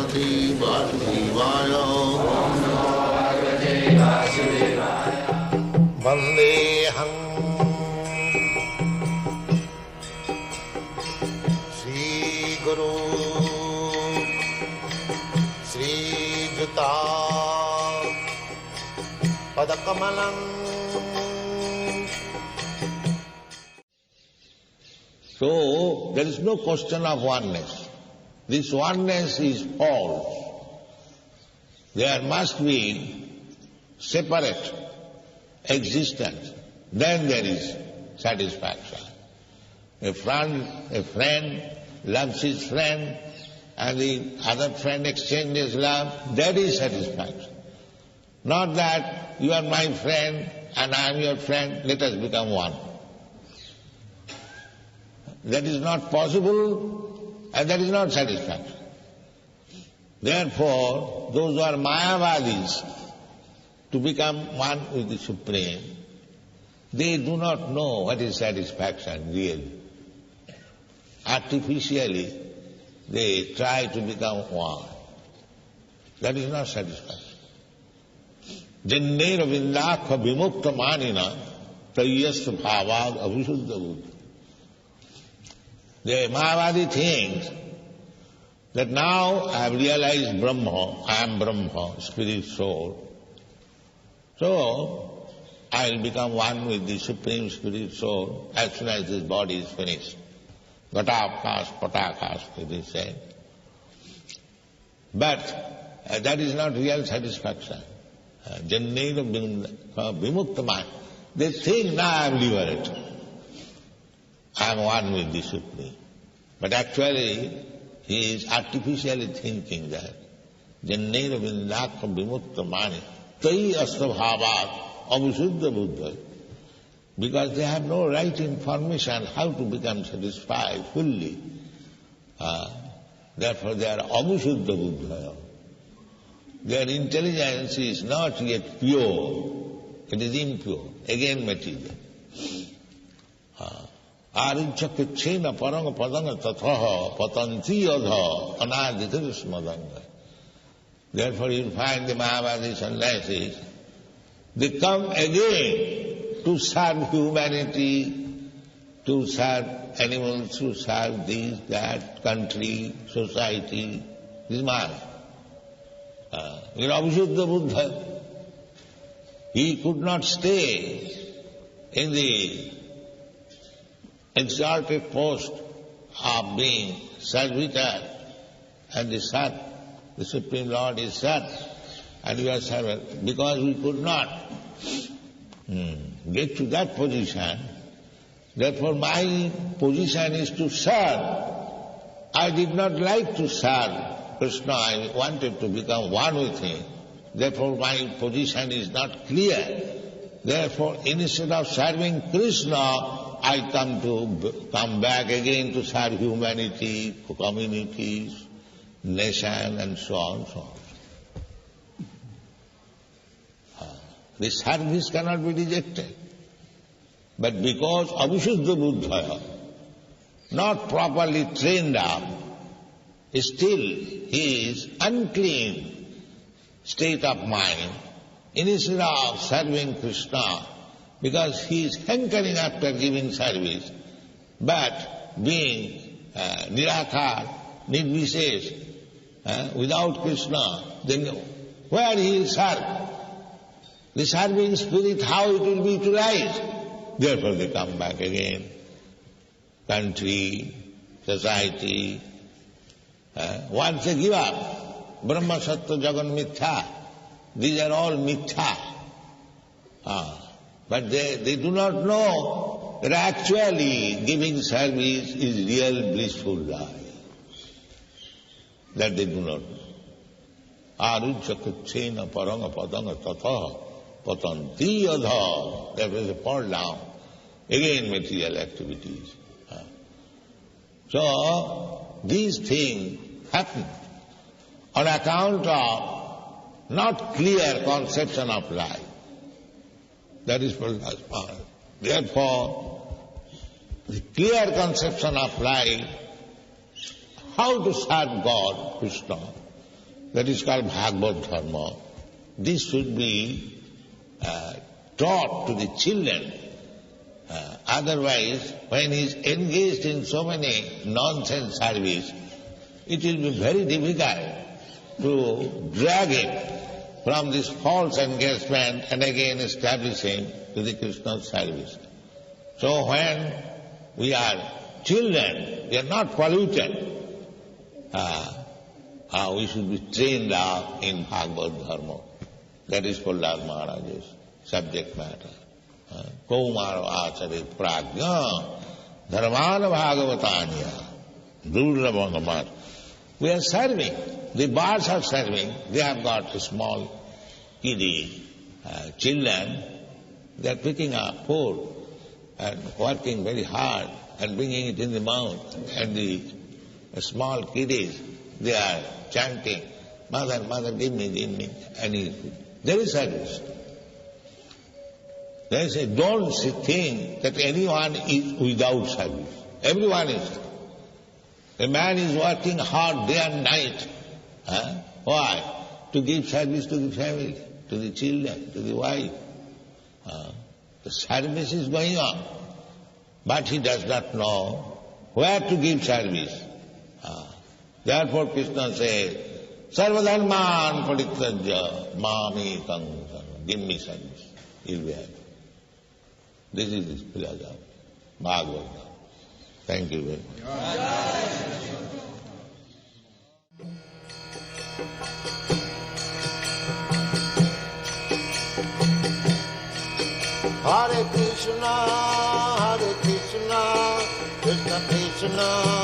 Bhagavate Vasudevaya. Vandeham Sri Guru Sri Juta Padakamalam. So, there is no question of oneness. This oneness is false. There must be separate existence. Then there is satisfaction. A friend loves his friend, and the other friend exchanges love. That is satisfaction. Not that you are my friend and I am your friend, let us become one. That is not possible, and that is not satisfaction. Therefore, those who are Mayavadis, to become one with the Supreme, they do not know what is satisfaction really. Artificially, they try to become one. That is not satisfaction. Janne ravindakha vimukta manina tayyasya bhavad abhisuddha buddha. The Mayavadi thinks that now I have realized Brahma, I am Brahma, spirit soul. So, I will become one with the Supreme Spirit Soul as soon as this body is finished. Gatakas, patakas, it is said. But that is not real satisfaction. Jannena vimukta mind. They think now I am liberated. I am one with the Supreme. But actually, he is artificially thinking that Jannena vindaka vimukta mani tai astabhavat avisuddha buddha. Because they have no right information how to become satisfied fully. Therefore they are avisuddha buddha. Their intelligence is not yet pure. It is impure. Again material. Arujjakachena paranga padanga tathaha patanti adha anaditir smadanga. Therefore you find the Mayavadi sannyasis, they come again to serve humanity, to serve animals, to serve this, that, country, society. This is Maya. In Avisuddha Buddha, he could not stay in the exalted post of being servitor, and the Sat, the Supreme Lord is Sat, and we are servant. Because we could not get to that position, therefore my position is to serve. I did not like to serve Krishna, I wanted to become one with him. Therefore my position is not clear. Therefore instead of serving Krishna, I come back again to serve humanity, communities, nation, and so on, so on. This service cannot be rejected. But because Avisuddha Buddha, not properly trained up, still he is unclean state of mind, instead of serving Krishna, because he is hankering after giving service, but being nirakar, nirvishesh, without Krishna, then where he will serve? The serving spirit, how it will be utilized? Therefore they come back again. Country, society. Once they give up, Brahma, Sattva, Jagan, Mithya, these are all Mithya. But they do not know that actually giving service is real blissful life. That they do not know. Arujjakachena paranga padanga tatha patanti adha. Therefore they fall down. Again material activities. So these things happen on account of not clear conception of life. That is Prabhupada. Therefore, the clear conception of life, how to serve God, Krishna, that is called Bhagavad-dharma. This should be taught to the children. Otherwise, when he is engaged in so many nonsense service, it will be very difficult to drag him from this false engagement and again establish him to the Krishna service. So when we are children, we are not polluted. We should be trained up in Bhagavad-dharma. That is Prahlad Maharaj's subject matter. Kaumaro acharit prajna dharmana bhagavatanya durlabhangamat. We are serving. The birds are serving. They have got a small kiddie, children. They are picking up food and working very hard and bringing it in the mouth. And the small kiddies, they are chanting, "Mother, mother, give me." And there is service. They say, don't think that anyone is without service. Everyone is. A man is working hard day and night. Why? To give service to the family, to the children, to the wife. The service is going on. But he does not know where to give service. Therefore Krishna says, Sarvadharman parityajya mamekam sarvam. Give me service. He'll be happy. This is his philosophy. Bhagavad-gita. Thank you very much. Hare Krishna, Krishna Krishna,